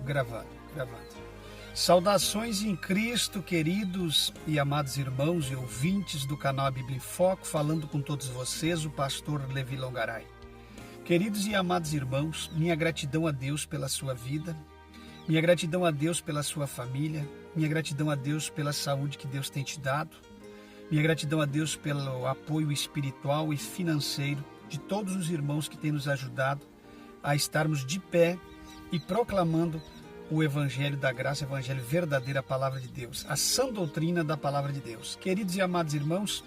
Gravando. Saudações em Cristo, queridos e amados irmãos e ouvintes do canal Bíblia em Foco, falando com todos vocês, o pastor Levi Longaray. Queridos e amados irmãos, minha gratidão a Deus pela sua vida, minha gratidão a Deus pela sua família, minha gratidão a Deus pela saúde que Deus tem te dado, minha gratidão a Deus pelo apoio espiritual e financeiro de todos os irmãos que têm nos ajudado a estarmos de pé e proclamando o Evangelho da Graça, o Evangelho verdadeiro, a Palavra de Deus, a sã doutrina da Palavra de Deus. Queridos e amados irmãos,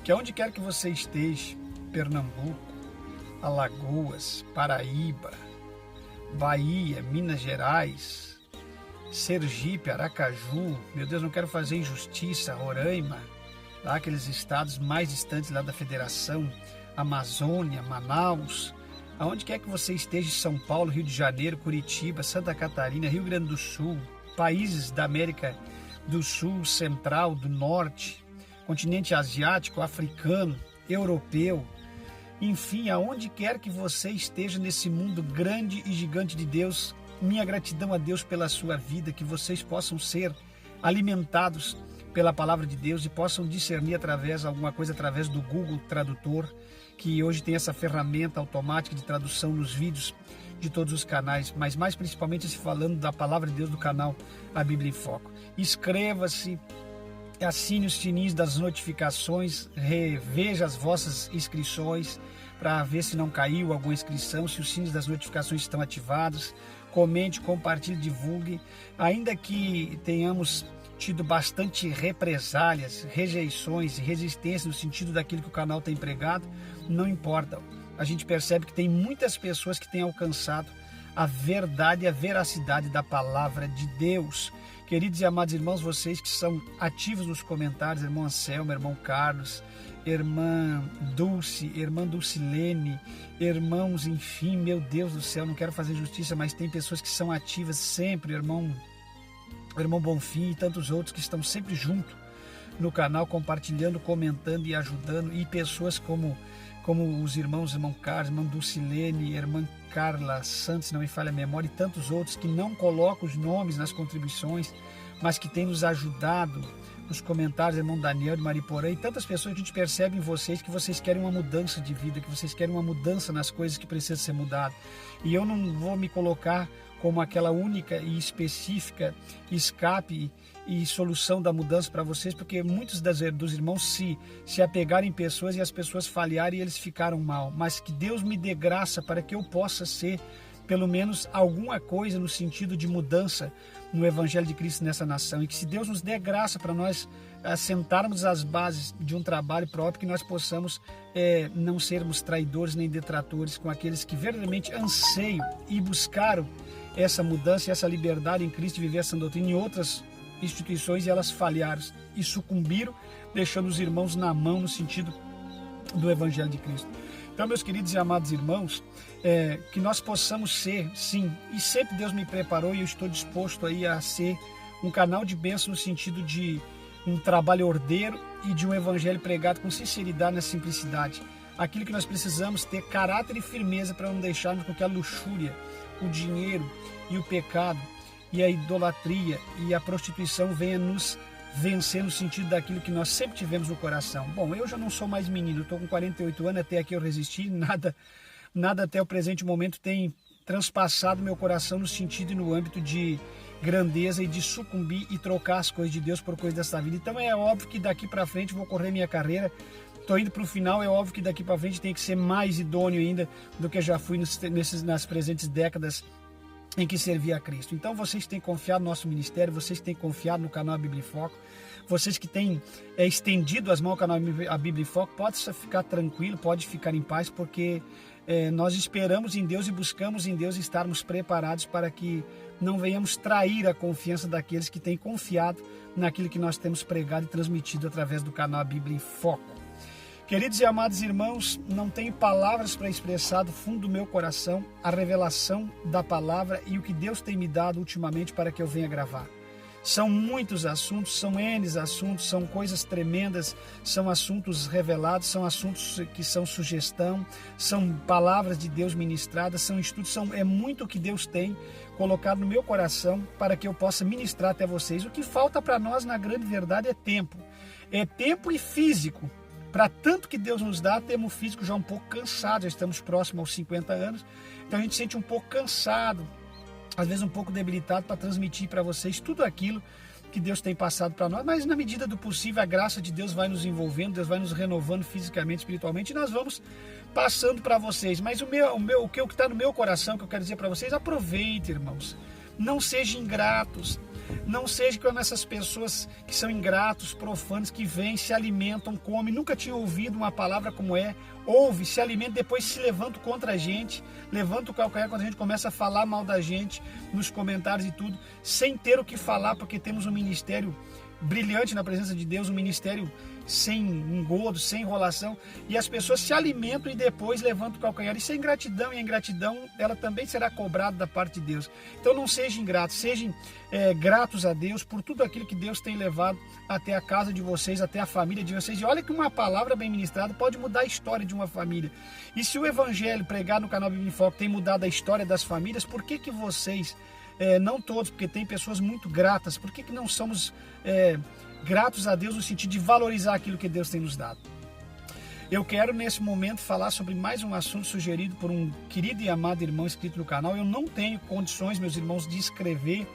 que aonde quer que você esteja, Pernambuco, Alagoas, Paraíba, Bahia, Minas Gerais, Sergipe, Aracaju, meu Deus, não quero fazer injustiça, Roraima, lá aqueles estados mais distantes lá da Federação, Amazônia, Manaus, aonde quer que você esteja, São Paulo, Rio de Janeiro, Curitiba, Santa Catarina, Rio Grande do Sul, países da América do Sul, Central, do Norte, continente asiático, africano, europeu, enfim, aonde quer que você esteja nesse mundo grande e gigante de Deus, minha gratidão a Deus pela sua vida, que vocês possam ser alimentados pela Palavra de Deus e possam discernir alguma coisa através do Google Tradutor, que hoje tem essa ferramenta automática de tradução nos vídeos de todos os canais, mas mais principalmente se falando da Palavra de Deus do canal A Bíblia em Foco. Inscreva-se, assine os sininhos das notificações, reveja as vossas inscrições para ver se não caiu alguma inscrição, se os sinos das notificações estão ativados, comente, compartilhe, divulgue, ainda que tenhamos tido bastante represálias, rejeições e resistência no sentido daquilo que o canal tem pregado, não importa. A gente percebe que tem muitas pessoas que têm alcançado a verdade e a veracidade da palavra de Deus. Queridos e amados irmãos, vocês que são ativos nos comentários, irmão Anselmo, irmão Carlos, irmã Dulcilene, irmãos, enfim, meu Deus do céu, não quero fazer justiça, mas tem pessoas que são ativas sempre, irmão Bonfim e tantos outros que estão sempre junto no canal, compartilhando, comentando e ajudando, e pessoas como os irmão Carlos, irmã Dulcilene, irmã Carla Santos, não me falha a memória, e tantos outros que não colocam os nomes nas contribuições, mas que têm nos ajudado nos comentários, irmão Daniel de Mariporã, e tantas pessoas que a gente percebe em vocês que vocês querem uma mudança de vida, que vocês querem uma mudança nas coisas que precisam ser mudadas. E eu não vou me colocar como aquela única e específica escape e solução da mudança para vocês, porque muitos dos irmãos se apegaram em pessoas e as pessoas falharam e eles ficaram mal. Mas que Deus me dê graça para que eu possa ser pelo menos alguma coisa no sentido de mudança no Evangelho de Cristo nessa nação, e que se Deus nos dê graça para nós assentarmos as bases de um trabalho próprio, que nós possamos não sermos traidores nem detratores com aqueles que verdadeiramente anseiam e buscaram essa mudança e essa liberdade em Cristo de viver essa doutrina em outras instituições, e elas falharam e sucumbiram, deixando os irmãos na mão no sentido do Evangelho de Cristo. Então, meus queridos e amados irmãos, que nós possamos ser, sim, e sempre Deus me preparou e eu estou disposto aí a ser um canal de bênção no sentido de um trabalho ordeiro e de um evangelho pregado com sinceridade na simplicidade. Aquilo que nós precisamos ter caráter e firmeza para não deixarmos com que a luxúria, o dinheiro e o pecado e a idolatria e a prostituição venha nos vencer no sentido daquilo que nós sempre tivemos no coração. Bom, eu já não sou mais menino, eu estou com 48 anos, até aqui eu resisti, nada até o presente momento tem transpassado meu coração no sentido e no âmbito de grandeza e de sucumbir e trocar as coisas de Deus por coisas dessa vida. Então é óbvio que daqui para frente vou correr minha carreira, estou indo para o final, é óbvio que daqui para frente tem que ser mais idôneo ainda do que já fui nas presentes décadas em que servia a Cristo. Então vocês que têm confiado no nosso ministério, vocês que têm confiado no canal Bíblia em Foco, vocês que têm estendido as mãos ao canal A Bíblia em Foco, pode ficar tranquilo, pode ficar em paz, porque nós esperamos em Deus e buscamos em Deus estarmos preparados para que não venhamos trair a confiança daqueles que têm confiado naquilo que nós temos pregado e transmitido através do canal A Bíblia em Foco. Queridos e amados irmãos, não tenho palavras para expressar do fundo do meu coração a revelação da palavra e o que Deus tem me dado ultimamente para que eu venha gravar. São muitos assuntos, são N assuntos, são coisas tremendas, são assuntos revelados, são assuntos que são sugestão, são palavras de Deus ministradas, são estudos, é muito o que Deus tem colocado no meu coração para que eu possa ministrar até vocês. O que falta para nós, na grande verdade, é tempo. É tempo e físico. Para tanto que Deus nos dá, temos o físico já um pouco cansado, já estamos próximos aos 50 anos, então a gente sente um pouco cansado, às vezes um pouco debilitado para transmitir para vocês tudo aquilo que Deus tem passado para nós, mas na medida do possível a graça de Deus vai nos envolvendo, Deus vai nos renovando fisicamente, espiritualmente, e nós vamos passando para vocês. Mas o que está no meu coração, que eu quero dizer para vocês, aproveite, irmãos, não sejam ingratos, não seja como essas pessoas que são ingratos, profanos, que vêm, se alimentam, comem, nunca tinham ouvido uma palavra como ouve, se alimenta, depois se levantam contra a gente, levanta o calcanhar quando a gente começa a falar mal da gente nos comentários e tudo, sem ter o que falar, porque temos um ministério brilhante na presença de Deus, um ministério sem engodo, sem enrolação, e as pessoas se alimentam e depois levantam o calcanhar. Isso é ingratidão, e a ingratidão ela também será cobrada da parte de Deus. Então não sejam ingratos, sejam gratos a Deus por tudo aquilo que Deus tem levado até a casa de vocês, até a família de vocês. E olha que uma palavra bem ministrada pode mudar a história de uma família. E se o evangelho pregado no canal Bíblia em Foco tem mudado a história das famílias, por que vocês, não todos, porque tem pessoas muito gratas, por que não somos gratos a Deus no sentido de valorizar aquilo que Deus tem nos dado? Eu quero nesse momento falar sobre mais um assunto sugerido por um querido e amado irmão inscrito no canal. Eu não tenho condições, meus irmãos, de escrever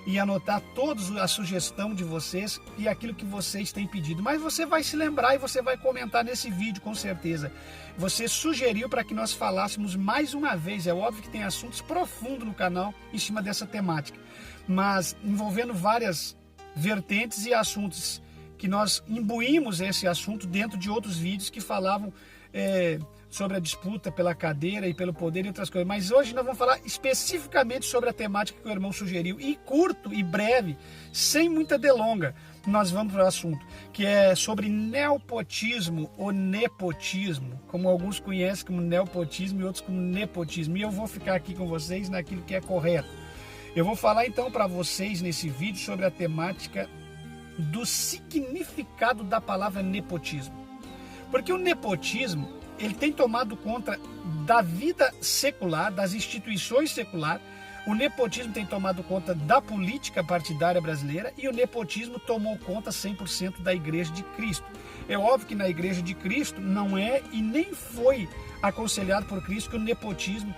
e anotar toda a sugestão de vocês e aquilo que vocês têm pedido, mas você vai se lembrar e você vai comentar nesse vídeo, com certeza. Você sugeriu para que nós falássemos mais uma vez. É óbvio que tem assuntos profundos no canal em cima dessa temática, mas envolvendo várias vertentes e assuntos que nós imbuímos esse assunto dentro de outros vídeos que falavam sobre a disputa pela cadeira e pelo poder e outras coisas. Mas hoje nós vamos falar especificamente sobre a temática que o irmão sugeriu, e curto e breve, sem muita delonga, nós vamos para o assunto, que é sobre neopotismo ou nepotismo, como alguns conhecem como neopotismo e outros como nepotismo, e eu vou ficar aqui com vocês naquilo que é correto. Eu vou falar então para vocês nesse vídeo sobre a temática do significado da palavra nepotismo. Porque o nepotismo, ele tem tomado conta da vida secular, das instituições seculares. O nepotismo tem tomado conta da política partidária brasileira, e o nepotismo tomou conta 100% da Igreja de Cristo. É óbvio que na Igreja de Cristo não é e nem foi aconselhado por Cristo que o nepotismo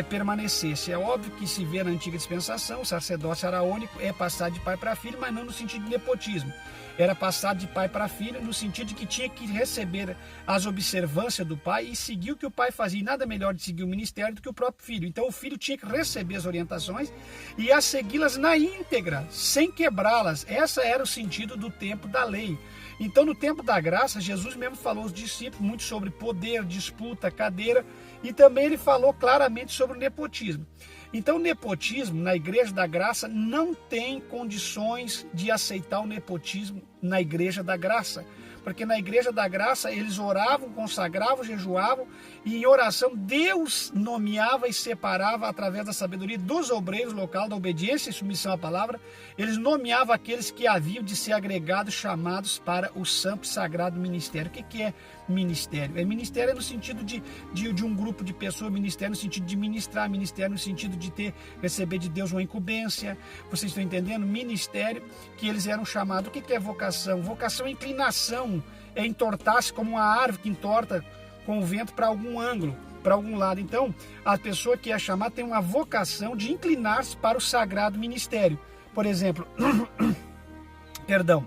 permanecesse. É óbvio que se vê na antiga dispensação, o sacerdócio araônico é passado de pai para filho, mas não no sentido de nepotismo. Era passado de pai para filho no sentido de que tinha que receber as observâncias do pai e seguir o que o pai fazia. E nada melhor de seguir o ministério do que o próprio filho. Então o filho tinha que receber as orientações e a segui-las na íntegra, sem quebrá-las. Esse era o sentido do tempo da lei. Então no tempo da graça, Jesus mesmo falou aos discípulos muito sobre poder, disputa, cadeira, e também ele falou claramente sobre o nepotismo. Então o nepotismo na Igreja da Graça não tem condições de aceitar o nepotismo na Igreja da Graça. Porque na Igreja da Graça eles oravam, consagravam, jejuavam, e em oração Deus nomeava e separava através da sabedoria dos obreiros local, da obediência e submissão à palavra. Eles nomeavam aqueles que haviam de ser agregados, chamados para o santo e sagrado ministério. O que é ministério? Ministério no sentido de um grupo de pessoas, ministério no sentido de ministrar, ministério no sentido de receber de Deus uma incumbência. Vocês estão entendendo? Ministério que eles eram chamados. O que é vocação? Vocação é inclinação, é entortar-se como uma árvore que entorta com o vento para algum ângulo, para algum lado. Então, a pessoa que é chamada tem uma vocação de inclinar-se para o sagrado ministério. Por exemplo, perdão,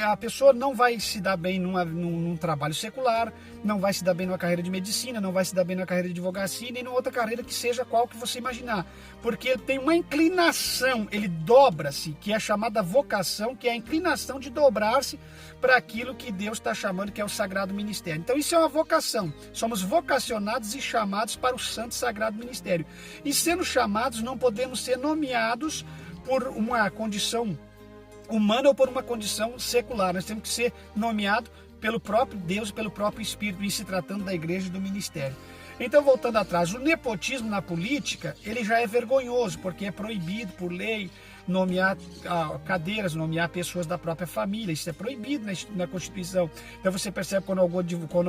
a pessoa não vai se dar bem num trabalho secular, não vai se dar bem numa carreira de medicina, não vai se dar bem numa carreira de advocacia, nem numa outra carreira que seja qual que você imaginar. Porque ele tem uma inclinação, ele dobra-se, que é a chamada vocação, que é a inclinação de dobrar-se para aquilo que Deus está chamando, que é o sagrado ministério. Então isso é uma vocação. Somos vocacionados e chamados para o santo e sagrado ministério. E sendo chamados, não podemos ser nomeados por uma condição humana ou por uma condição secular. Nós temos que ser nomeados pelo próprio Deus e pelo próprio Espírito, e se tratando da igreja e do ministério. Então, voltando atrás, o nepotismo na política, ele já é vergonhoso, porque é proibido por lei. nomear cadeiras, nomear pessoas da própria família. Isso é proibido na Constituição. Então você percebe quando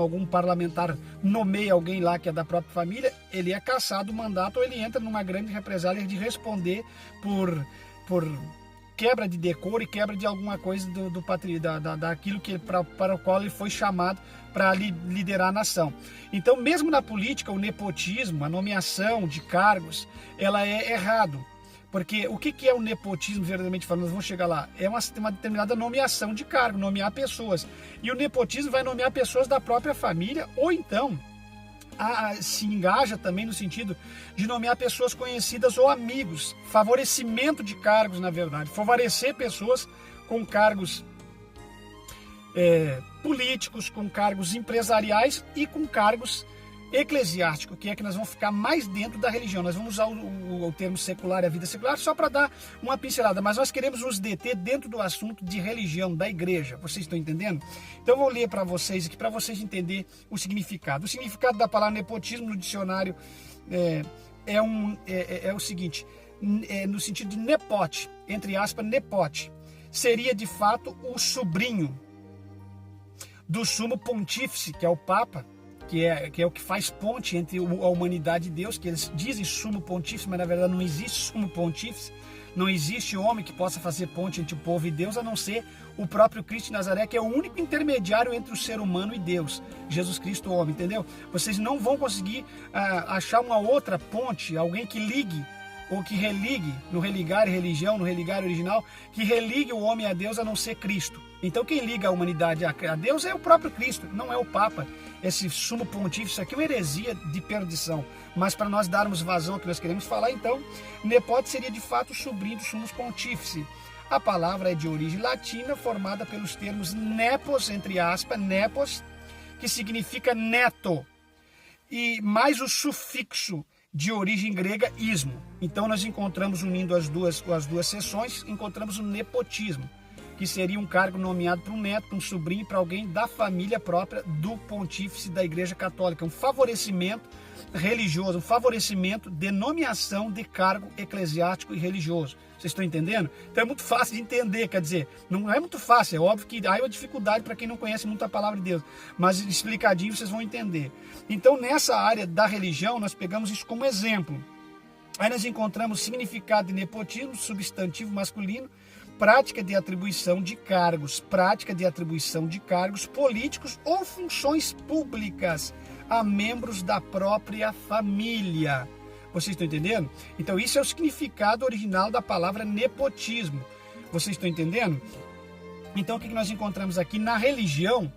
algum parlamentar nomeia alguém lá que é da própria família, ele é cassado o mandato ou ele entra numa grande represália de responder por quebra de decoro e quebra de alguma coisa daquilo para o qual ele foi chamado para liderar a nação. Então, mesmo na política, o nepotismo, a nomeação de cargos, ela é errado. Porque o que é o nepotismo, verdadeiramente falando? Nós vamos chegar lá. É uma determinada nomeação de cargo, nomear pessoas. E o nepotismo vai nomear pessoas da própria família, ou então se engaja também no sentido de nomear pessoas conhecidas ou amigos. Favorecimento de cargos, na verdade. Favorecer pessoas com cargos políticos, com cargos empresariais e com cargos eclesiásticos, que é que nós vamos ficar mais dentro da religião. Nós vamos usar o termo secular e a vida secular só para dar uma pincelada, mas nós queremos nos deter dentro do assunto de religião, da igreja. Vocês estão entendendo? Então eu vou ler para vocês aqui, para vocês entenderem o significado. O significado da palavra nepotismo no dicionário é o seguinte, no sentido de nepote, entre aspas, nepote, seria de fato o sobrinho do sumo pontífice, que é o Papa, que é o que faz ponte entre a humanidade e Deus, que eles dizem sumo pontífice, mas na verdade não existe sumo pontífice, não existe homem que possa fazer ponte entre o povo e Deus, a não ser o próprio Cristo de Nazaré, que é o único intermediário entre o ser humano e Deus, Jesus Cristo, o homem, entendeu? Vocês não vão conseguir achar uma outra ponte, alguém que ligue, ou que religue, no religar religião, no religar original, que religue o homem a Deus a não ser Cristo. Então quem liga a humanidade a Deus é o próprio Cristo, não é o Papa. Esse sumo pontífice aqui é uma heresia de perdição. Mas para nós darmos vazão ao que nós queremos falar, então, nepote seria de fato o sobrinho do sumo pontífice. A palavra é de origem latina, formada pelos termos nepos, entre aspas, nepos, que significa neto, e mais o sufixo de origem grega, ismo. Então nós encontramos, unindo as duas seções, encontramos o nepotismo, que seria um cargo nomeado para um neto, para um sobrinho, para alguém da família própria do pontífice da Igreja Católica. Um favorecimento religioso, um favorecimento de nomeação de cargo eclesiástico e religioso. Vocês estão entendendo? Então é muito fácil de entender, quer dizer, não é muito fácil, é óbvio que há uma dificuldade para quem não conhece muito a palavra de Deus, mas explicadinho vocês vão entender. Então nessa área da religião nós pegamos isso como exemplo. Aí nós encontramos significado de nepotismo, substantivo masculino, prática de atribuição de cargos políticos ou funções públicas a membros da própria família. Vocês estão entendendo? Então isso é o significado original da palavra nepotismo. Vocês estão entendendo? Então o que nós encontramos aqui na religião,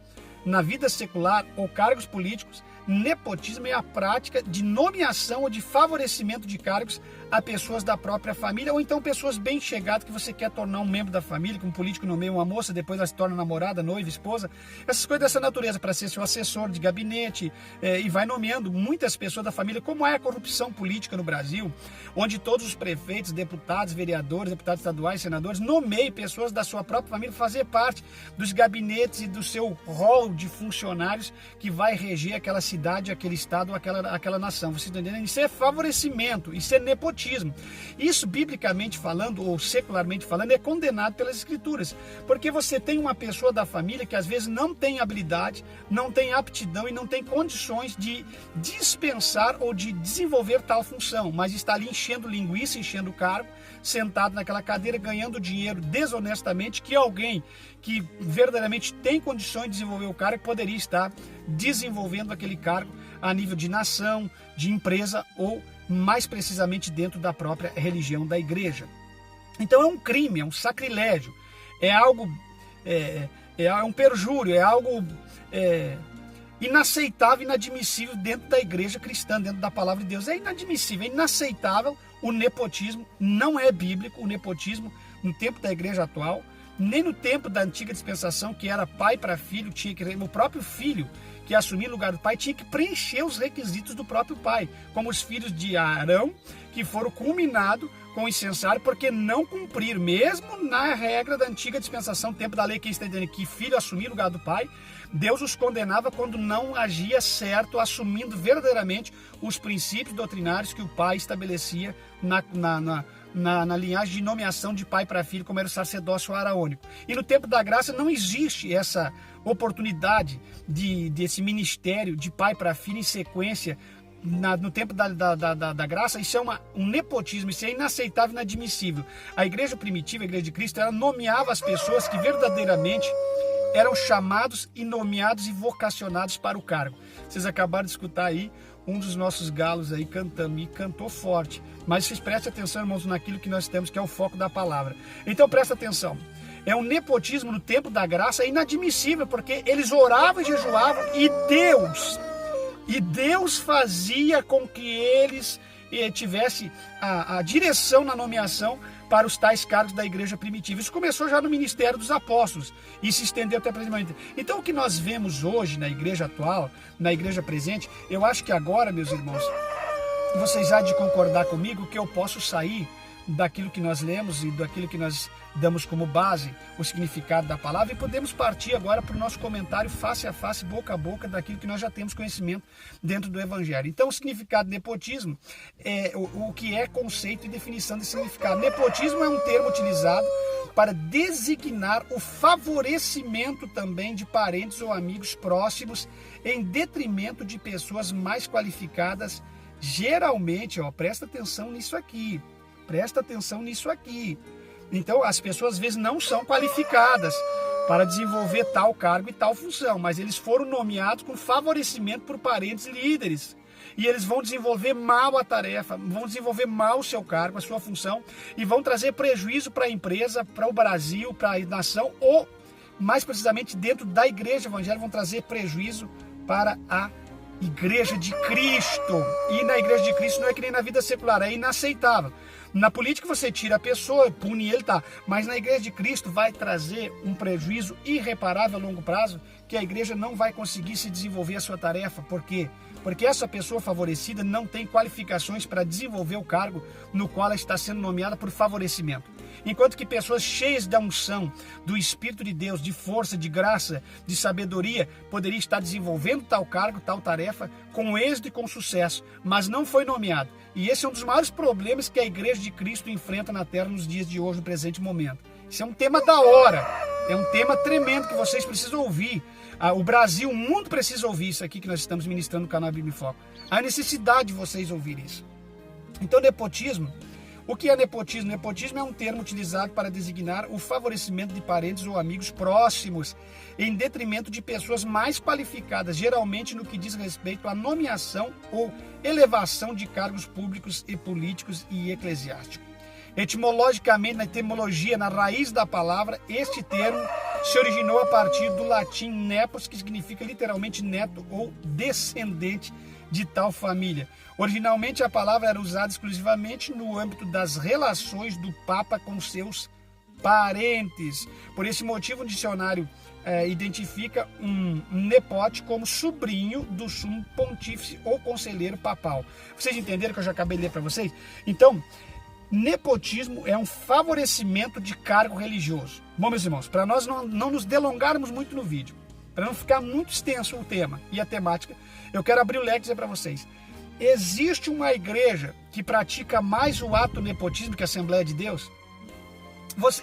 na vida secular ou cargos políticos? Nepotismo é a prática de nomeação ou de favorecimento de cargos a pessoas da própria família ou então pessoas bem chegadas que você quer tornar um membro da família, que um político nomeia uma moça, depois ela se torna namorada, noiva, esposa, essas coisas dessa natureza, para ser seu assessor de gabinete, e vai nomeando muitas pessoas da família, como é a corrupção política no Brasil, onde todos os prefeitos, deputados, vereadores, deputados estaduais, senadores, nomeiam pessoas da sua própria família para fazer parte dos gabinetes e do seu rol de funcionários que vai reger aquela cidade, aquele estado, aquela nação. Vocês estão entendendo? Isso é favorecimento, isso é nepotismo. Isso, biblicamente falando, ou secularmente falando, é condenado pelas Escrituras. Porque você tem uma pessoa da família que às vezes não tem habilidade, não tem aptidão e não tem condições de dispensar ou de desenvolver tal função, mas está ali enchendo linguiça, enchendo o cargo, sentado naquela cadeira, ganhando dinheiro desonestamente, que alguém que verdadeiramente tem condições de desenvolver o cargo poderia estar desenvolvendo aquele cargo a nível de nação, de empresa ou mais precisamente dentro da própria religião da igreja. Então é um crime, é um sacrilégio, é algo, é um perjúrio, é algo inaceitável, inadmissível dentro da igreja cristã, dentro da palavra de Deus. É inadmissível, é inaceitável o nepotismo, não é bíblico o nepotismo no tempo da igreja atual, nem no tempo da antiga dispensação, que era pai para filho, o próprio filho que assumia o lugar do pai tinha que preencher os requisitos do próprio pai, como os filhos de Arão, que foram culminados com o incensário, porque não cumprir, mesmo na regra da antiga dispensação, tempo da lei, que está entendendo que filho assumia o lugar do pai, Deus os condenava quando não agia certo, assumindo verdadeiramente os princípios doutrinários que o pai estabelecia na linhagem de nomeação de pai para filho, como era o sacerdócio araônico. E no tempo da graça não existe essa oportunidade desse ministério de pai para filho em sequência. No tempo da graça, isso é um nepotismo, isso é inaceitável e inadmissível. A igreja primitiva, a igreja de Cristo, ela nomeava as pessoas que verdadeiramente eram chamados e nomeados e vocacionados para o cargo. Vocês acabaram de escutar aí um dos nossos galos aí cantando, e cantou forte. Mas vocês prestem atenção, irmãos, naquilo que nós temos, que é o foco da palavra. Então presta atenção. É um nepotismo no tempo da graça inadmissível, porque eles oravam e jejuavam e Deus fazia com que eles tivessem a direção na nomeação para os tais cargos da igreja primitiva. Isso começou já no ministério dos apóstolos e se estendeu até presente. Então o que nós vemos hoje na igreja atual, na igreja presente, eu acho que agora, meus irmãos, vocês há de concordar comigo que eu posso sair daquilo que nós lemos e daquilo que nós damos como base o significado da palavra, e podemos partir agora para o nosso comentário face a face, boca a boca, daquilo que nós já temos conhecimento dentro do Evangelho. Então, o significado de nepotismo é o que é conceito e definição de significado. Nepotismo é um termo utilizado para designar o favorecimento também de parentes ou amigos próximos em detrimento de pessoas mais qualificadas, geralmente, presta atenção nisso aqui. Presta atenção nisso aqui. Então, as pessoas às vezes não são qualificadas para desenvolver tal cargo e tal função, mas eles foram nomeados com favorecimento por parentes líderes. E eles vão desenvolver mal a tarefa, vão desenvolver mal o seu cargo, a sua função, e vão trazer prejuízo para a empresa, para o Brasil, para a nação, ou, mais precisamente, dentro da igreja evangélica, vão trazer prejuízo para a igreja de Cristo. E na igreja de Cristo não é que nem na vida secular, é inaceitável. Na política você tira a pessoa, pune ele, tá. Mas na igreja de Cristo vai trazer um prejuízo irreparável a longo prazo, que a igreja não vai conseguir se desenvolver a sua tarefa. Por quê? Porque essa pessoa favorecida não tem qualificações para desenvolver o cargo no qual ela está sendo nomeada por favorecimento. Enquanto que pessoas cheias da unção, do Espírito de Deus, de força, de graça, de sabedoria, poderiam estar desenvolvendo tal cargo, tal tarefa, com êxito e com sucesso, mas não foi nomeado. E esse é um dos maiores problemas que a igreja de Cristo enfrenta na Terra nos dias de hoje, no presente momento. Isso é um tema da hora, é um tema tremendo que vocês precisam ouvir. O Brasil, o mundo precisa ouvir isso aqui que nós estamos ministrando no canal Bíblia em Foco. Há necessidade de vocês ouvirem isso. Então, nepotismo. O que é nepotismo? Nepotismo é um termo utilizado para designar o favorecimento de parentes ou amigos próximos em detrimento de pessoas mais qualificadas, geralmente no que diz respeito à nomeação ou elevação de cargos públicos e políticos e eclesiásticos. Etimologicamente, na etimologia, na raiz da palavra, este termo se originou a partir do latim nepos, que significa literalmente neto ou descendente de tal família. Originalmente a palavra era usada exclusivamente no âmbito das relações do Papa com seus parentes. Por esse motivo, o dicionário identifica um nepote como sobrinho do sumo pontífice ou conselheiro papal. Vocês entenderam que eu já acabei de ler para vocês? Então, nepotismo é um favorecimento de cargo religioso. Bom, meus irmãos, para nós não nos delongarmos muito no vídeo, para não ficar muito extenso o tema e a temática, eu quero abrir o leque e dizer para vocês. Existe uma igreja que pratica mais o ato nepotismo que a Assembleia de Deus?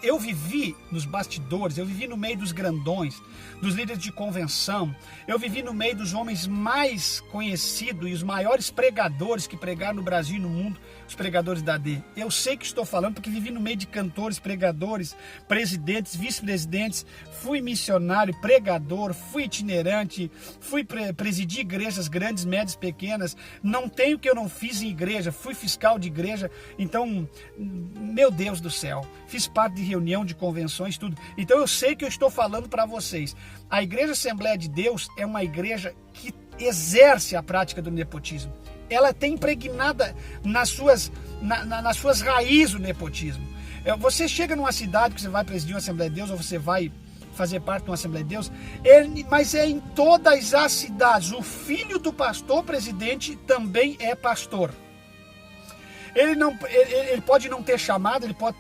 Eu vivi nos bastidores, eu vivi no meio dos grandões, dos líderes de convenção, eu vivi no meio dos homens mais conhecidos e os maiores pregadores que pregaram no Brasil e no mundo, os pregadores da AD. Eu sei que estou falando porque vivi no meio de cantores, pregadores, presidentes, vice-presidentes, fui missionário, pregador, fui itinerante, fui presidir igrejas grandes, médias, pequenas, não tenho o que eu não fiz em igreja, fui fiscal de igreja, então, meu Deus do céu, fiz parte de reunião, de convenções, tudo. Então eu sei que eu estou falando para vocês. A Igreja Assembleia de Deus é uma igreja que exerce a prática do nepotismo. Ela tem impregnada nas suas raízes o nepotismo. Você chega numa cidade que você vai presidir uma Assembleia de Deus ou você vai fazer parte de uma Assembleia de Deus, mas é em todas as cidades. O filho do pastor presidente também é pastor. Ele pode não ter chamado, ele pode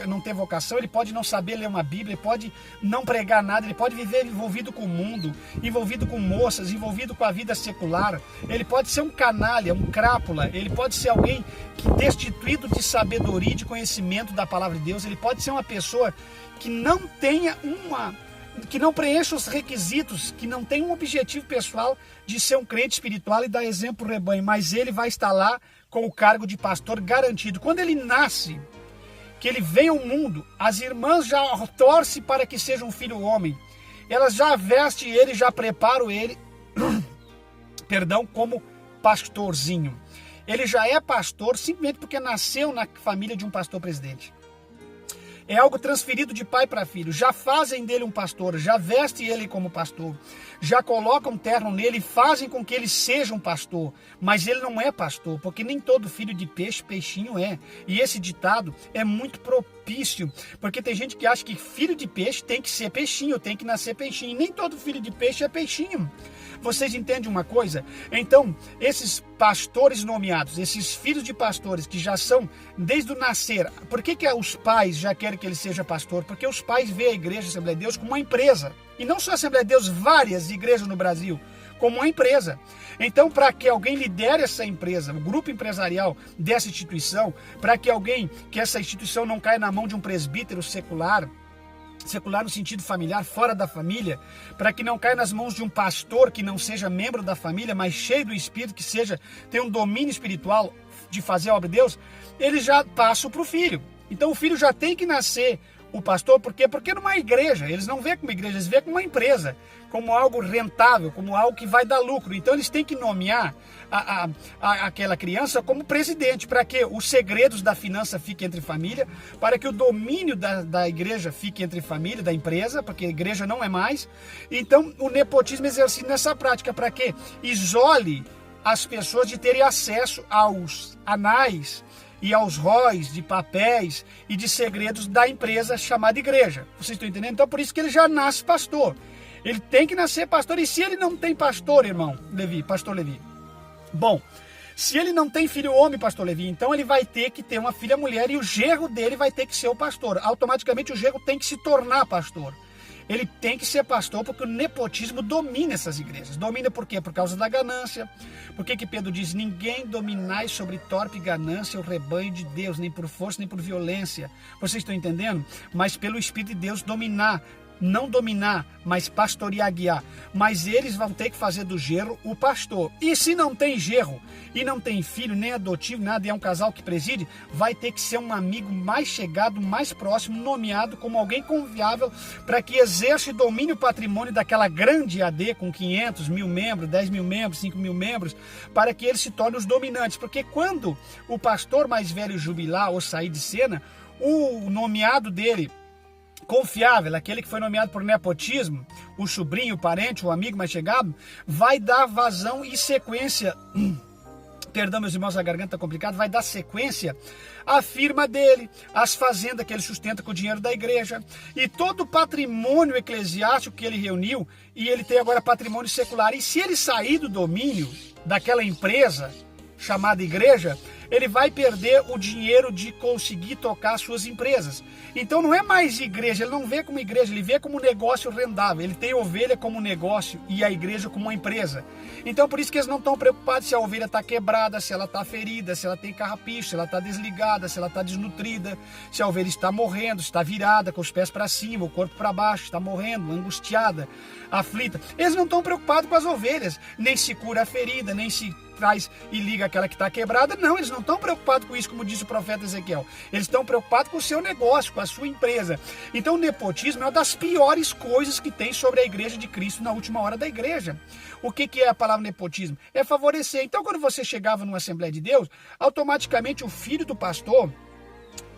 não ter vocação, ele pode não saber ler uma Bíblia, ele pode não pregar nada, ele pode viver envolvido com o mundo, envolvido com moças, envolvido com a vida secular. Ele pode ser um canalha, um crápula, ele pode ser alguém destituído de sabedoria e de conhecimento da palavra de Deus. Ele pode ser uma pessoa que não preencha os requisitos, que não tem um objetivo pessoal de ser um crente espiritual e dar exemplo ao rebanho, mas ele vai estar lá com o cargo de pastor garantido. Quando ele nasce, que ele vem ao mundo, as irmãs já torcem para que seja um filho homem. Elas já vestem ele, já preparam ele, como pastorzinho. Ele já é pastor simplesmente porque nasceu na família de um pastor presidente. É algo transferido de pai para filho. Já fazem dele um pastor, já vestem ele como pastor, já colocam terno nele e fazem com que ele seja um pastor. Mas ele não é pastor, porque nem todo filho de peixe, peixinho é. E esse ditado é muito propício, porque tem gente que acha que filho de peixe tem que ser peixinho, tem que nascer peixinho. E nem todo filho de peixe é peixinho. Vocês entendem uma coisa? Então, esses pastores nomeados, esses filhos de pastores que já são desde o nascer, por que os pais já querem que ele seja pastor? Porque os pais veem a igreja Assembleia de Deus como uma empresa. E não só a Assembleia de Deus, várias igrejas no Brasil, como uma empresa. Então, para que alguém lidere essa empresa, o grupo empresarial dessa instituição, para que essa instituição não caia na mão de um presbítero secular no sentido familiar, fora da família, para que não caia nas mãos de um pastor que não seja membro da família, mas cheio do Espírito, que tenha um domínio espiritual de fazer a obra de Deus, ele já passa para o filho. Então o filho já tem que nascer o pastor, por quê? Porque numa igreja, eles não veem como igreja, eles veem como uma empresa, como algo rentável, como algo que vai dar lucro. Então eles têm que nomear aquela criança como presidente, para que os segredos da finança fiquem entre família, para que o domínio da igreja fique entre família, da empresa, porque a igreja não é mais. Então o nepotismo é exercido nessa prática, para que isole as pessoas de terem acesso aos anais e aos róis de papéis e de segredos da empresa chamada igreja. Vocês estão entendendo? Então por isso que ele já nasce pastor. Ele tem que nascer pastor. E se ele não tem pastor, pastor Levi? Bom, se ele não tem filho homem, pastor Levi, então ele vai ter que ter uma filha mulher e o genro dele vai ter que ser o pastor. Automaticamente o genro tem que se tornar pastor. Ele tem que ser pastor porque o nepotismo domina essas igrejas. Domina por quê? Por causa da ganância. Por que Pedro diz, ninguém dominai sobre torpe ganância o rebanho de Deus, nem por força, nem por violência. Vocês estão entendendo? Mas pelo Espírito de Deus dominar. Não dominar, mas pastorear, guiar. Mas eles vão ter que fazer do genro o pastor. E se não tem genro, e não tem filho, nem adotivo, nada, e é um casal que preside, vai ter que ser um amigo mais chegado, mais próximo, nomeado como alguém confiável, para que exerça e domine o patrimônio daquela grande AD com 500 mil membros, 10 mil membros, 5 mil membros, para que eles se tornem os dominantes. Porque quando o pastor mais velho jubilar ou sair de cena, o nomeado dele, confiável, aquele que foi nomeado por nepotismo, o sobrinho, o parente, o amigo mais chegado, vai dar vazão e sequência, perdão meus irmãos, a garganta está complicada, vai dar sequência à firma dele, às fazendas que ele sustenta com o dinheiro da igreja, e todo o patrimônio eclesiástico que ele reuniu, e ele tem agora patrimônio secular. E se ele sair do domínio daquela empresa chamada igreja, ele vai perder o dinheiro de conseguir tocar suas empresas. Então não é mais igreja, ele não vê como igreja, ele vê como negócio rendável. Ele tem ovelha como negócio e a igreja como uma empresa. Então por isso que eles não estão preocupados se a ovelha está quebrada, se ela está ferida, se ela tem carrapicho, se ela está desligada, se ela está desnutrida, se a ovelha está morrendo, se está virada, com os pés para cima, o corpo para baixo, está morrendo, angustiada, aflita. Eles não estão preocupados com as ovelhas, nem se cura a ferida, nem se traz e liga aquela que está quebrada. Não, eles não estão preocupados com isso, como disse o profeta Ezequiel. Eles estão preocupados com o seu negócio, com a sua empresa. Então o nepotismo é uma das piores coisas que tem sobre a igreja de Cristo na última hora da igreja. O que é a palavra nepotismo? É favorecer. Então quando você chegava numa Assembleia de Deus, automaticamente o filho do pastor,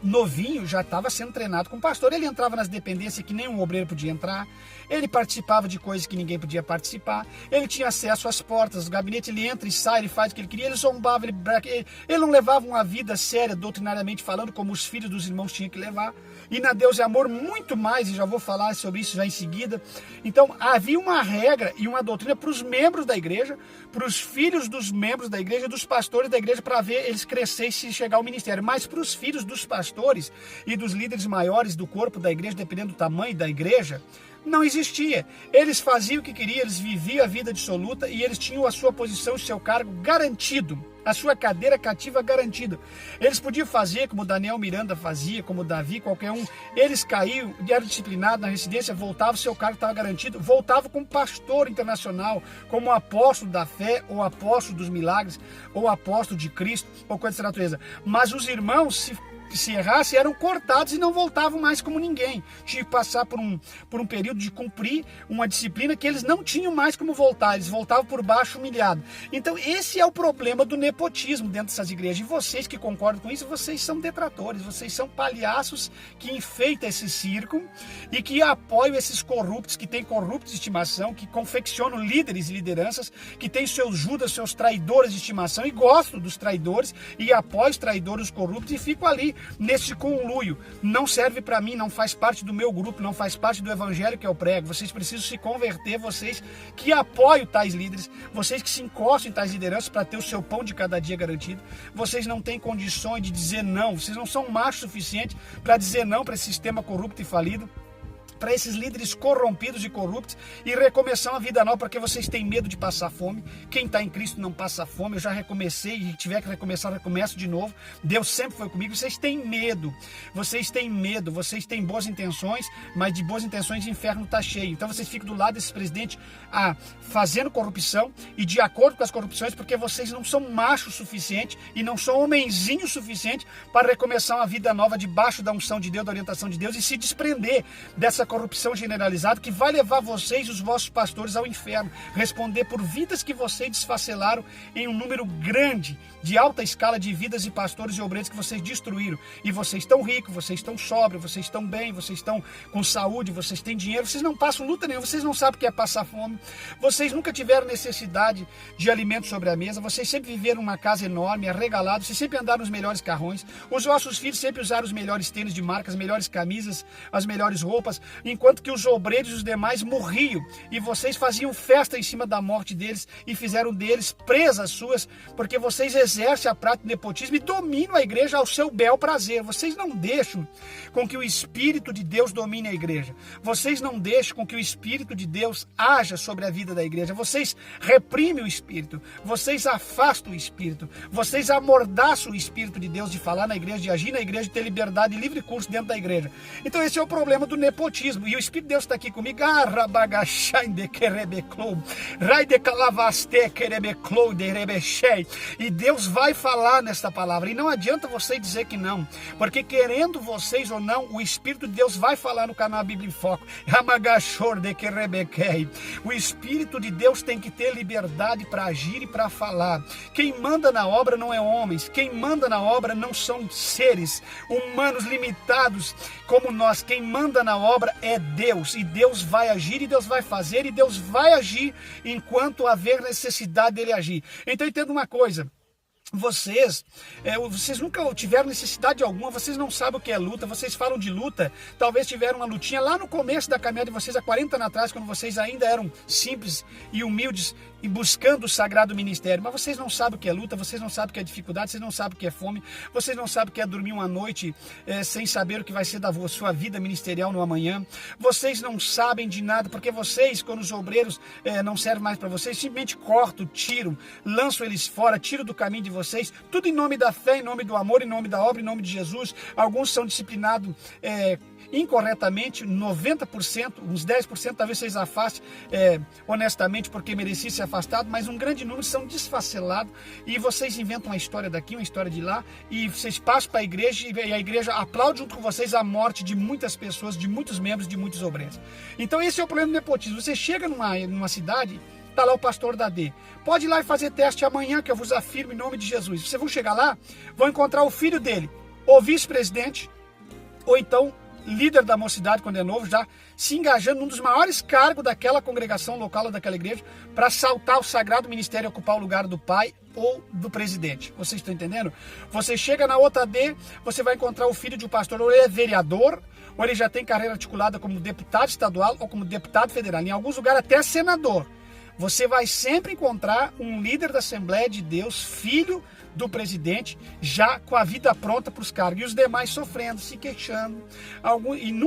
novinho, já estava sendo treinado como pastor. Ele entrava nas dependências que nem um obreiro podia entrar. ele participava de coisas que ninguém podia participar, ele tinha acesso às portas do gabinete, ele entra e sai, ele faz o que ele queria, ele zombava, ele não levava uma vida séria, doutrinariamente falando, como os filhos dos irmãos tinham que levar. E na Deus é Amor muito mais, e já vou falar sobre isso já em seguida. Então havia uma regra e uma doutrina para os membros da igreja, para os filhos dos membros da igreja, dos pastores da igreja, para ver eles crescer e chegar ao ministério. Mas para os filhos dos pastores e dos líderes maiores do corpo da igreja, dependendo do tamanho da igreja, não existia. Eles faziam o que queriam, eles viviam a vida dissoluta e eles tinham a sua posição e seu cargo garantido, a sua cadeira cativa garantida. Eles podiam fazer como Daniel Miranda fazia, como Davi, qualquer um. Eles caíam, eram disciplinados na residência, voltavam, seu cargo estava garantido, voltavam como pastor internacional, como apóstolo da fé, ou apóstolo dos milagres, ou apóstolo de Cristo, ou coisa dessa natureza. Mas os irmãos, se errassem, eram cortados e não voltavam mais como ninguém. Tinha que passar por um período de cumprir uma disciplina que eles não tinham mais como voltar, eles voltavam por baixo humilhado. Então esse é o problema do nepotismo dentro dessas igrejas. E vocês que concordam com isso, vocês são detratores, vocês são palhaços que enfeitam esse circo e que apoiam esses corruptos, que têm corruptos de estimação, que confeccionam líderes e lideranças, que têm seus Judas, seus traidores de estimação e gostam dos traidores e apoiam os traidores, os corruptos e ficam ali nesse conluio. Não serve para mim, não faz parte do meu grupo, não faz parte do evangelho que eu prego. Vocês precisam se converter, vocês que apoiam tais líderes, vocês que se encostam em tais lideranças para ter o seu pão de cada dia garantido. Vocês não têm condições de dizer não, vocês não são machos suficientes para dizer não para esse sistema corrupto e falido, para esses líderes corrompidos e corruptos, e recomeçar uma vida nova, porque vocês têm medo de passar fome. Quem está em Cristo não passa fome. Eu já recomecei e tiver que recomeçar, recomeço de novo. Deus sempre foi comigo. Vocês têm medo, vocês têm boas intenções, mas de boas intenções o inferno está cheio. Então vocês ficam do lado desse presidente fazendo corrupção e de acordo com as corrupções, porque vocês não são machos suficiente e não são homenzinhos suficiente para recomeçar uma vida nova debaixo da unção de Deus, da orientação de Deus, e se desprender dessa corrupção generalizada que vai levar vocês, os vossos pastores, ao inferno, responder por vidas que vocês desfacelaram em um número grande, de alta escala de vidas e pastores e obreiros que vocês destruíram. E vocês estão ricos, vocês estão sóbrios, vocês estão bem, vocês estão com saúde, vocês têm dinheiro, vocês não passam luta nenhuma, vocês não sabem o que é passar fome, vocês nunca tiveram necessidade de alimento sobre a mesa, vocês sempre viveram numa casa enorme, arregalados, vocês sempre andaram nos melhores carrões, os vossos filhos sempre usaram os melhores tênis de marca, as melhores camisas, as melhores roupas, enquanto que os obreiros e os demais morriam, e vocês faziam festa em cima da morte deles e fizeram deles presas suas, porque vocês exercem a prática do nepotismo e dominam a igreja ao seu bel prazer. Vocês não deixam com que o Espírito de Deus domine a igreja, vocês não deixam com que o Espírito de Deus haja sobre a vida da igreja, vocês reprimem o Espírito, vocês afastam o Espírito, vocês amordaçam o Espírito de Deus de falar na igreja, de agir na igreja, de ter liberdade e livre curso dentro da igreja. Então esse é o problema do nepotismo, e o Espírito de Deus está aqui comigo. E Deus vai falar nesta palavra, e não adianta você dizer que não, porque querendo vocês ou não, o Espírito de Deus vai falar no canal Bíblia em Foco. O Espírito de Deus tem que ter liberdade para agir e para falar. Quem manda na obra não é homens, quem manda na obra não são seres humanos limitados como nós. Quem manda na obra é Deus, e Deus vai agir, e Deus vai fazer, e Deus vai agir enquanto haver necessidade dele agir. Então entenda uma coisa, vocês nunca tiveram necessidade alguma, vocês não sabem o que é luta, vocês falam de luta, talvez tiveram uma lutinha lá no começo da caminhada de vocês, há 40 anos atrás, quando vocês ainda eram simples e humildes e buscando o sagrado ministério, mas vocês não sabem o que é luta, vocês não sabem o que é dificuldade, vocês não sabem o que é fome, vocês não sabem o que é dormir uma noite sem saber o que vai ser da sua vida ministerial no amanhã, vocês não sabem de nada, porque vocês, quando os obreiros não servem mais para vocês, simplesmente cortam, tiram, lançam eles fora, tiram do caminho de vocês, tudo em nome da fé, em nome do amor, em nome da obra, em nome de Jesus. Alguns são disciplinados incorretamente, 90%, uns 10% talvez vocês afastem honestamente porque merecia ser afastado, mas um grande número são desfacelados e vocês inventam uma história daqui, uma história de lá, e vocês passam para a igreja e a igreja aplaude junto com vocês a morte de muitas pessoas, de muitos membros, de muitos obreiros. Então esse é o problema do nepotismo. Você chega numa cidade, está lá o pastor da D. Pode ir lá e fazer teste amanhã, que eu vos afirmo em nome de Jesus. Vocês vão chegar lá, vão encontrar o filho dele, ou vice-presidente, ou então líder da mocidade quando é novo, já se engajando num dos maiores cargos daquela congregação local ou daquela igreja para saltar o sagrado ministério e ocupar o lugar do pai ou do presidente. Vocês estão entendendo? Você chega na outra D, você vai encontrar o filho de um pastor, ou ele é vereador, ou ele já tem carreira articulada como deputado estadual ou como deputado federal. Em alguns lugares até senador. Você vai sempre encontrar um líder da Assembleia de Deus, filho do presidente, já com a vida pronta para os cargos, e os demais sofrendo, se queixando.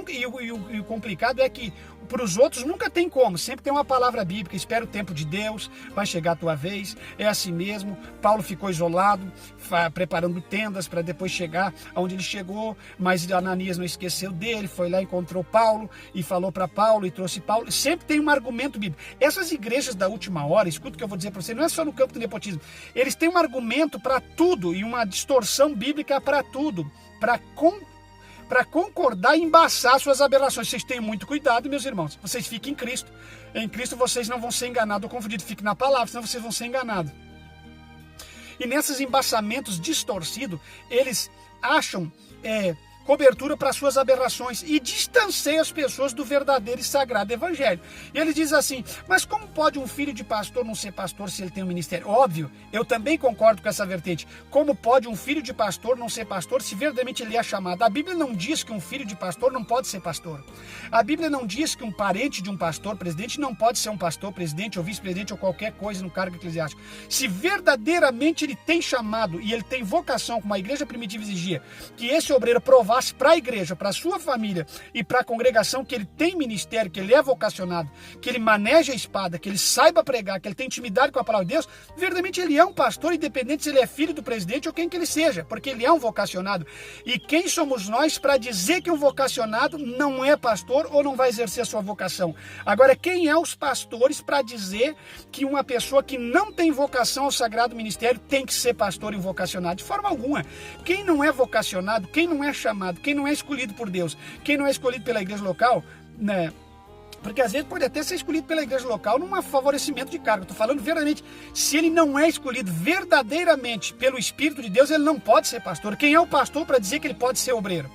E o complicado é que para os outros nunca tem como, sempre tem uma palavra bíblica: espera o tempo de Deus, vai chegar a tua vez, é assim mesmo. Paulo ficou isolado, preparando tendas para depois chegar onde ele chegou, mas Ananias não esqueceu dele, foi lá, encontrou Paulo e falou para Paulo e trouxe Paulo. Sempre tem um argumento bíblico. Essas igrejas da última hora, escuta o que eu vou dizer para você, não é só no campo do nepotismo, eles têm um argumento para tudo e uma distorção bíblica para tudo, para concordar e embaçar suas aberrações. Vocês tenham muito cuidado, meus irmãos. Vocês fiquem em Cristo. Em Cristo vocês não vão ser enganados ou confundidos. Fiquem na palavra, senão vocês vão ser enganados. E nesses embaçamentos distorcidos, eles acham cobertura para suas aberrações e distanciam as pessoas do verdadeiro e sagrado evangelho. E ele diz assim: mas como pode um filho de pastor não ser pastor se ele tem um ministério? Óbvio, eu também concordo com essa vertente. Como pode um filho de pastor não ser pastor se verdadeiramente ele é chamado? A Bíblia não diz que um filho de pastor não pode ser pastor. A Bíblia não diz que um parente de um pastor presidente não pode ser um pastor presidente ou vice-presidente ou qualquer coisa no cargo eclesiástico. Se verdadeiramente ele tem chamado e ele tem vocação, como a igreja primitiva exigia, que esse obreiro provasse para a igreja, para a sua família e para a congregação que ele tem ministério, que ele é vocacionado, que ele maneja a espada, que ele saiba pregar, que ele tem intimidade com a palavra de Deus, verdadeiramente ele é um pastor, independente se ele é filho do presidente ou quem que ele seja, porque ele é um vocacionado. E quem somos nós para dizer que um vocacionado não é pastor ou não vai exercer a sua vocação? Agora, quem é os pastores para dizer que uma pessoa que não tem vocação ao sagrado ministério tem que ser pastor e vocacionado? De forma alguma. Quem não é vocacionado, quem não é chamado, quem não é escolhido por Deus, quem não é escolhido pela igreja local, né? Porque às vezes pode até ser escolhido pela igreja local num favorecimento de cargo. Estou falando verdadeiramente, se ele não é escolhido verdadeiramente pelo Espírito de Deus, ele não pode ser pastor. Quem é o pastor para dizer que ele pode ser obreiro?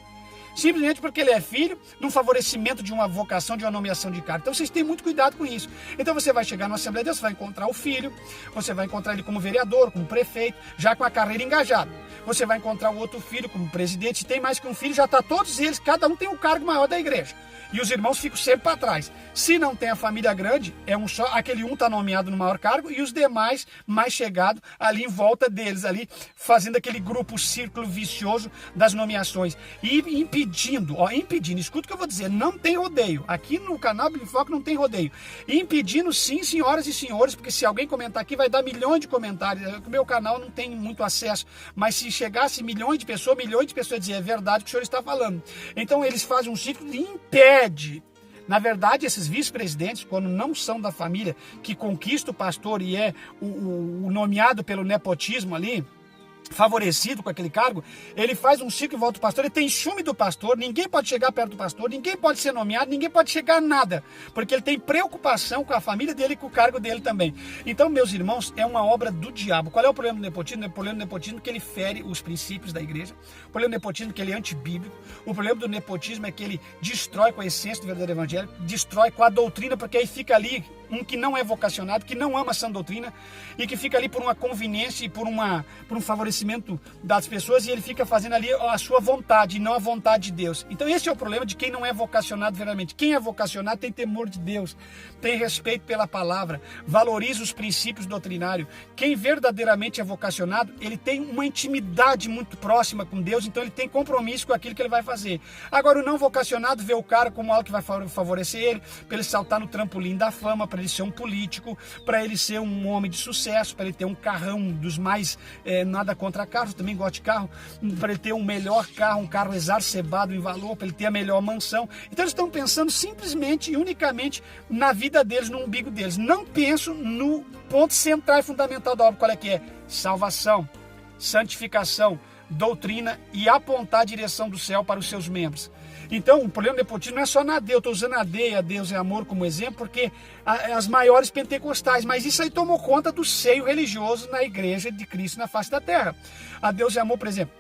Simplesmente porque ele é filho de um favorecimento de uma vocação, de uma nomeação de cargo. Então vocês têm muito cuidado com isso. Então você vai chegar na Assembleia de Deus, você vai encontrar o filho, você vai encontrar ele como vereador, como prefeito, já com a carreira engajada. Você vai encontrar o outro filho como presidente, se tem mais que um filho, já está todos eles, cada um tem um cargo maior da igreja. E os irmãos ficam sempre para trás. Se não tem a família grande, é um só, aquele um está nomeado no maior cargo e os demais mais chegados ali em volta deles, ali fazendo aquele grupo, círculo vicioso das nomeações. E impedindo, escuta o que eu vou dizer, não tem rodeio. Aqui no canal Bifoco não tem rodeio. Impedindo sim, senhoras e senhores, porque se alguém comentar aqui vai dar milhões de comentários. O meu canal não tem muito acesso, mas se chegasse milhões de pessoas dizer, é verdade o que o senhor está falando. Então eles fazem um ciclo de impede. Na verdade, esses vice-presidentes, quando não são da família, que conquista o pastor e é o nomeado pelo nepotismo ali, favorecido com aquele cargo, ele faz um ciclo em volta do pastor, ele tem ciúme do pastor, ninguém pode chegar perto do pastor, ninguém pode ser nomeado, ninguém pode chegar a nada, porque ele tem preocupação com a família dele e com o cargo dele também. Então, meus irmãos, é uma obra do diabo. Qual é o problema do nepotismo? O problema do nepotismo é que ele fere os princípios da igreja, o problema do nepotismo é que ele é antibíblico, o problema do nepotismo é que ele destrói com a essência do verdadeiro evangelho, destrói com a doutrina, porque aí fica ali um que não é vocacionado, que não ama a sã doutrina e que fica ali por uma conveniência e por um favorecimento das pessoas, e ele fica fazendo ali a sua vontade e não a vontade de Deus. Então esse é o problema de quem não é vocacionado verdadeiramente. Quem é vocacionado tem temor de Deus, tem respeito pela palavra, valoriza os princípios doutrinários. Quem verdadeiramente é vocacionado, ele tem uma intimidade muito próxima com Deus, então ele tem compromisso com aquilo que ele vai fazer. Agora o não vocacionado vê o cara como algo que vai favorecer ele, para ele saltar no trampolim da fama, para ele ser um político, para ele ser um homem de sucesso, para ele ter um carrão dos mais, nada contra carros, também gosto de carro, para ele ter um melhor carro, um carro exacerbado em valor, para ele ter a melhor mansão. Então eles estão pensando simplesmente e unicamente na vida deles, no umbigo deles. Não pensam no ponto central e fundamental da obra, qual é que é? Salvação, santificação, doutrina e apontar a direção do céu para os seus membros. Então, o problema do nepotismo não é só na D, eu estou usando a D, a Deus é amor como exemplo, porque as maiores pentecostais, mas isso aí tomou conta do seio religioso na igreja de Cristo na face da terra. A Deus é amor, por exemplo,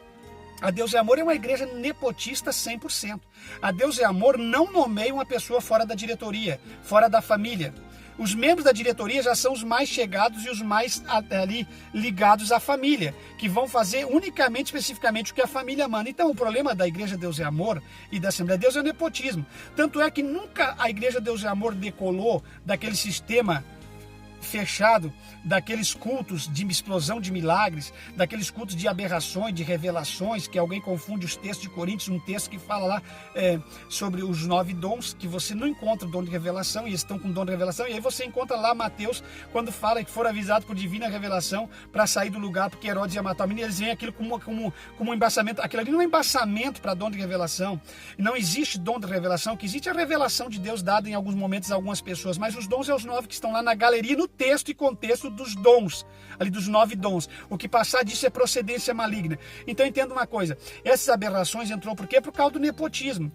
A Deus é Amor é uma igreja nepotista 100%. A Deus é Amor não nomeia uma pessoa fora da diretoria, fora da família. Os membros da diretoria já são os mais chegados e os mais ali ligados à família, que vão fazer unicamente, especificamente o que a família manda. Então o problema da Igreja Deus é Amor e da Assembleia de Deus é o nepotismo. Tanto é que nunca a Igreja Deus é Amor decolou daquele sistema fechado, daqueles cultos de explosão de milagres, daqueles cultos de aberrações, de revelações, que alguém confunde os textos de Coríntios, um texto que fala lá sobre os 9 dons, que você não encontra o dom de revelação, e eles estão com o dom de revelação, e aí você encontra lá Mateus, quando fala que foram avisados por divina revelação para sair do lugar, porque Herodes ia matar o menino, eles veem aquilo como um embaçamento, aquilo ali não é embaçamento para dom de revelação, não existe dom de revelação, o que existe é a revelação de Deus dada em alguns momentos a algumas pessoas, mas os dons é os 9 que estão lá na galeria, no texto e contexto dos dons, ali dos 9 dons. O que passar disso é procedência maligna. Então entenda uma coisa, essas aberrações entrou por quê? Por causa do nepotismo.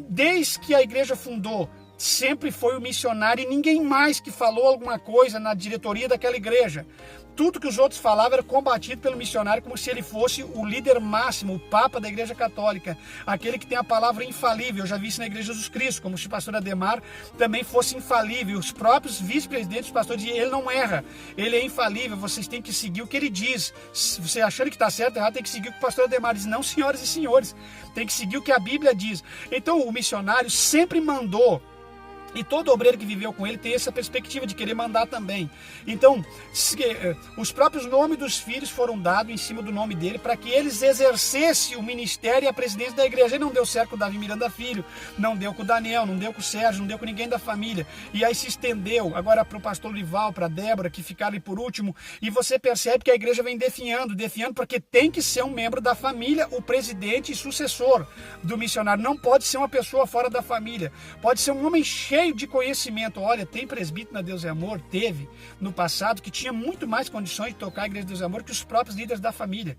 Desde que a igreja fundou, sempre foi o missionário e ninguém mais que falou alguma coisa na diretoria daquela igreja. Tudo que os outros falavam era combatido pelo missionário como se ele fosse o líder máximo, o Papa da Igreja Católica, aquele que tem a palavra infalível. Eu já vi isso na Igreja Jesus Cristo, como se o pastor Ademar também fosse infalível. Os próprios vice-presidentes, os pastores diziam, ele não erra, ele é infalível, vocês têm que seguir o que ele diz. Se você achando que está certo ou errado, tem que seguir o que o pastor Ademar diz. Não, senhoras e senhores, tem que seguir o que a Bíblia diz. Então o missionário sempre mandou, e todo obreiro que viveu com ele tem essa perspectiva de querer mandar também. Então, os próprios nomes dos filhos foram dados em cima do nome dele para que eles exercessem o ministério e a presidência da igreja. E não deu certo com o Davi Miranda Filho, não deu com o Daniel, não deu com o Sérgio, não deu com ninguém da família. E aí se estendeu agora para o pastor Lival, para a Débora, que ficaram ali por último. E você percebe que a igreja vem definhando porque tem que ser um membro da família, o presidente e sucessor do missionário. Não pode ser uma pessoa fora da família. Pode ser um homem cheio de conhecimento. Olha, tem presbítero na Deus é Amor, teve no passado, que tinha muito mais condições de tocar a Igreja de Deus é Amor que os próprios líderes da família,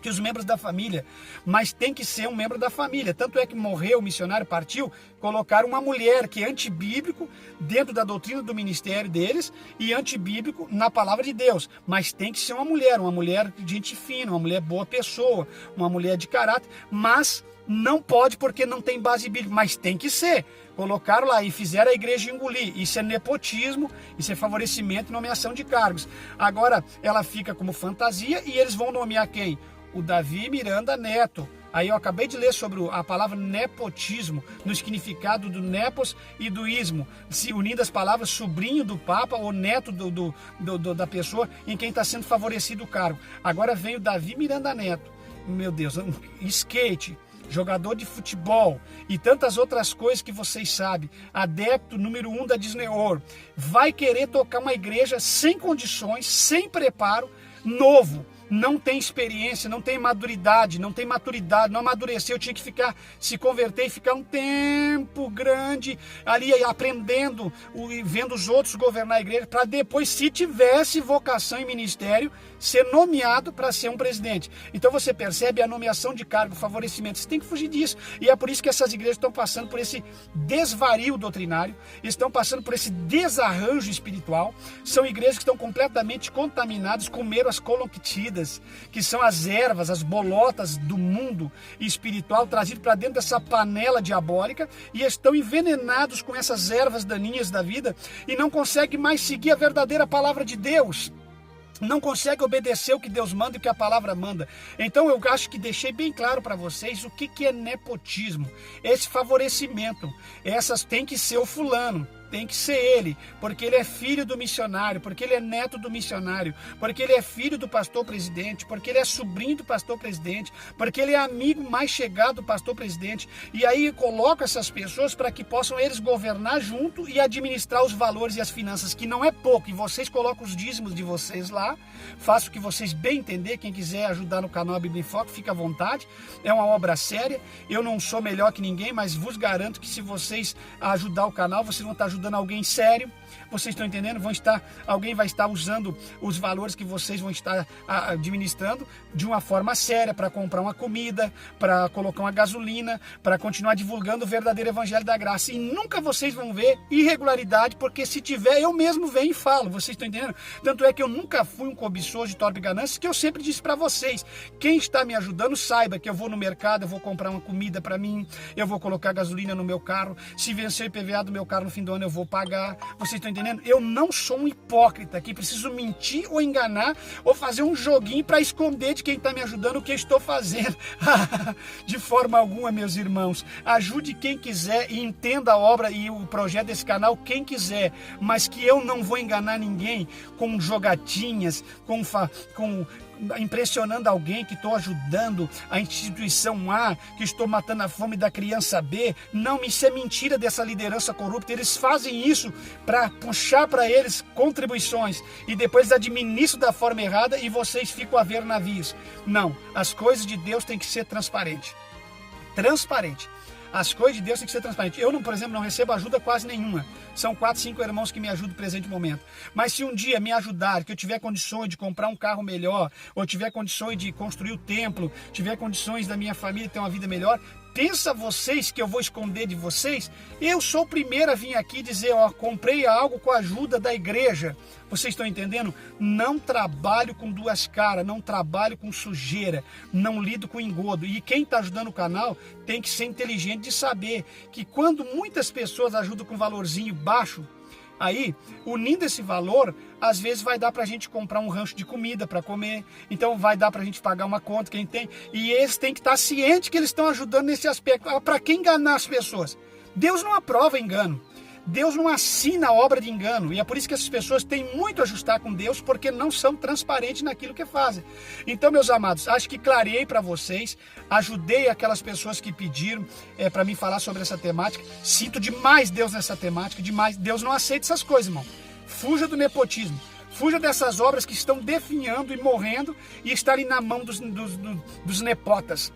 que os membros da família, mas tem que ser um membro da família. Tanto é que morreu, o missionário partiu, colocaram uma mulher que é antibíblico dentro da doutrina do ministério deles e antibíblico na palavra de Deus, mas tem que ser uma mulher de gente fina, uma mulher boa pessoa, uma mulher de caráter, mas não pode porque não tem base bíblica, mas tem que ser. Colocaram lá e fizeram a igreja engolir. Isso é nepotismo, isso é favorecimento e nomeação de cargos. Agora ela fica como fantasia e eles vão nomear quem? O Davi Miranda Neto. Aí eu acabei de ler sobre a palavra nepotismo, no significado do nepos e do ismo, se unindo as palavras sobrinho do Papa ou neto da pessoa em quem está sendo favorecido o cargo. Agora vem o Davi Miranda Neto. Meu Deus, skate, jogador de futebol e tantas outras coisas que vocês sabem, adepto número 1 da Disney World, vai querer tocar uma igreja sem condições, sem preparo, novo, não tem experiência, não tem maturidade, não amadureceu, tinha que se converter e ficar um tempo grande ali aprendendo, vendo os outros governar a igreja, para depois, se tivesse vocação e ministério, ser nomeado para ser um presidente. Então você percebe a nomeação de cargo, favorecimento, você tem que fugir disso, e é por isso que essas igrejas estão passando por esse desvario doutrinário, estão passando por esse desarranjo espiritual, são igrejas que estão completamente contaminadas com meras colonctidas, que são as ervas, as bolotas do mundo espiritual trazido para dentro dessa panela diabólica e estão envenenados com essas ervas daninhas da vida e não conseguem mais seguir a verdadeira palavra de Deus. Não consegue obedecer o que Deus manda e o que a palavra manda. Então eu acho que deixei bem claro para vocês o que é nepotismo. Esse favorecimento. Essas tem que ser o fulano. Tem que ser ele, porque ele é filho do missionário, porque ele é neto do missionário, porque ele é filho do pastor presidente, porque ele é sobrinho do pastor presidente, porque ele é amigo mais chegado do pastor presidente. E aí coloca essas pessoas para que possam eles governar junto e administrar os valores e as finanças, que não é pouco. E vocês colocam os dízimos de vocês lá, façam o que vocês bem entender. Quem quiser ajudar no canal Bíblia em Foco, fica à vontade. É uma obra séria. Eu não sou melhor que ninguém, mas vos garanto que se vocês ajudar o canal, vocês vão estar ajudando alguém sério, Vocês estão entendendo? Alguém vai estar usando os valores que vocês vão estar administrando de uma forma séria para comprar uma comida, para colocar uma gasolina, para continuar divulgando o verdadeiro evangelho da graça. E nunca vocês vão ver irregularidade, porque se tiver, eu mesmo venho e falo. Vocês estão entendendo? Tanto é que eu nunca fui um cobiçoso de torpe ganância, que eu sempre disse para vocês, quem está me ajudando, saiba que eu vou no mercado, eu vou comprar uma comida para mim, eu vou colocar gasolina no meu carro, se vencer o IPVA do meu carro no fim do ano, eu vou pagar. Vocês estão entendendo? Eu não sou um hipócrita que preciso mentir ou enganar ou fazer um joguinho para esconder de quem está me ajudando o que eu estou fazendo. De forma alguma, meus irmãos. Ajude quem quiser e entenda a obra e o projeto desse canal quem quiser, mas que eu não vou enganar ninguém com jogatinhas, com impressionando alguém, que estou ajudando a instituição A, que estou matando a fome da criança B. Não, isso é mentira dessa liderança corrupta. Eles fazem isso para puxar para eles contribuições e depois administram da forma errada e vocês ficam a ver navios. Não, as coisas de Deus têm que ser transparentes. As coisas de Deus têm que ser transparentes. Eu, por exemplo, não recebo ajuda quase nenhuma. São 4, 5 irmãos que me ajudam no presente momento. Mas se um dia me ajudar, que eu tiver condições de comprar um carro melhor, ou tiver condições de construir o templo, tiver condições da minha família ter uma vida melhor, pensa vocês que eu vou esconder de vocês? Eu sou o primeiro a vir aqui dizer, comprei algo com a ajuda da igreja. Vocês estão entendendo? Não trabalho com duas caras, não trabalho com sujeira, não lido com engodo. E quem está ajudando o canal tem que ser inteligente de saber que quando muitas pessoas ajudam com valorzinho baixo, aí, unindo esse valor, às vezes vai dar para a gente comprar um rancho de comida para comer, então vai dar para a gente pagar uma conta, quem tem, e eles têm que estar cientes que eles estão ajudando nesse aspecto. Para quem enganar as pessoas? Deus não aprova engano. Deus não assina a obra de engano, e é por isso que essas pessoas têm muito a ajustar com Deus, porque não são transparentes naquilo que fazem. Então, meus amados, acho que clareei para vocês, ajudei aquelas pessoas que pediram para mim falar sobre essa temática. Sinto demais Deus nessa temática, demais. Deus não aceita essas coisas, irmão. Fuja do nepotismo. Fuja dessas obras que estão definhando e morrendo e estarem na mão dos nepotas,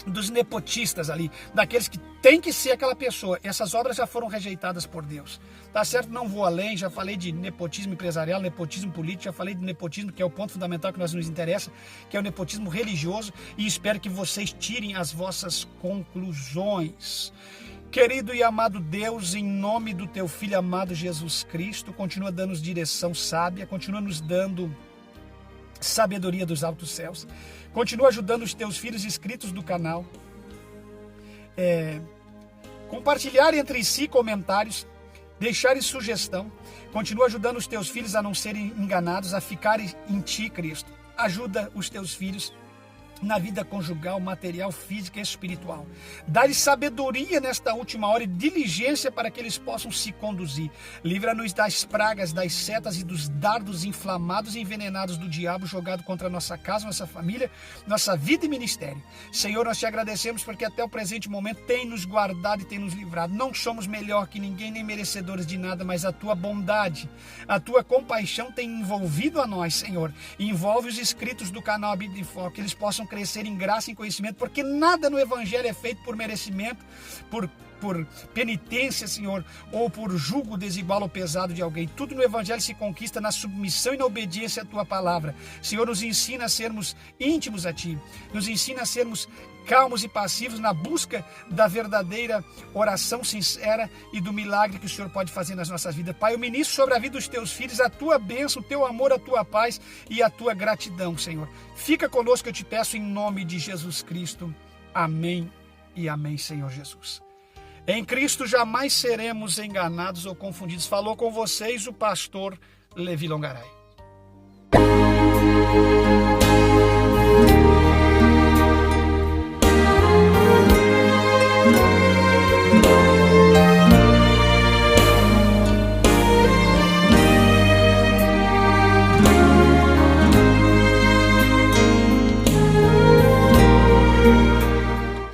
dos nepotistas ali, daqueles que tem que ser aquela pessoa. Essas obras já foram rejeitadas por Deus. Tá certo? Não vou além, já falei de nepotismo empresarial, nepotismo político, já falei de nepotismo, que é o ponto fundamental que nos interessa, que é o nepotismo religioso, e espero que vocês tirem as vossas conclusões. Querido e amado Deus, em nome do teu Filho amado Jesus Cristo, continua dando-nos direção sábia, continua nos dando sabedoria dos altos céus, continua ajudando os teus filhos inscritos do canal, compartilhar entre si comentários, deixarem sugestão, continua ajudando os teus filhos a não serem enganados, a ficarem em ti, Cristo. Ajuda os teus filhos na vida conjugal, material, física e espiritual. Dá-lhes sabedoria nesta última hora e diligência para que eles possam se conduzir. Livra-nos das pragas, das setas e dos dardos inflamados e envenenados do diabo jogado contra a nossa casa, nossa família, nossa vida e ministério. Senhor, nós te agradecemos porque até o presente momento tem nos guardado e tem nos livrado. Não somos melhor que ninguém, nem merecedores de nada, mas a tua bondade, a tua compaixão tem envolvido a nós, Senhor. E envolve os inscritos do canal Bíblia em Foco, que eles possam crescer em graça e em conhecimento, porque nada no Evangelho é feito por merecimento, por penitência, Senhor, ou por julgo desigual ou pesado de alguém. Tudo no Evangelho se conquista na submissão e na obediência à Tua palavra. Senhor, nos ensina a sermos íntimos a Ti, nos ensina a sermos calmos e passivos na busca da verdadeira oração sincera e do milagre que o Senhor pode fazer nas nossas vidas. Pai, eu ministro sobre a vida dos Teus filhos a Tua bênção, o Teu amor, a Tua paz e a Tua gratidão, Senhor. Fica conosco, eu te peço, em nome de Jesus Cristo. Amém e amém, Senhor Jesus. Em Cristo jamais seremos enganados ou confundidos. Falou com vocês o pastor Levi Longaray.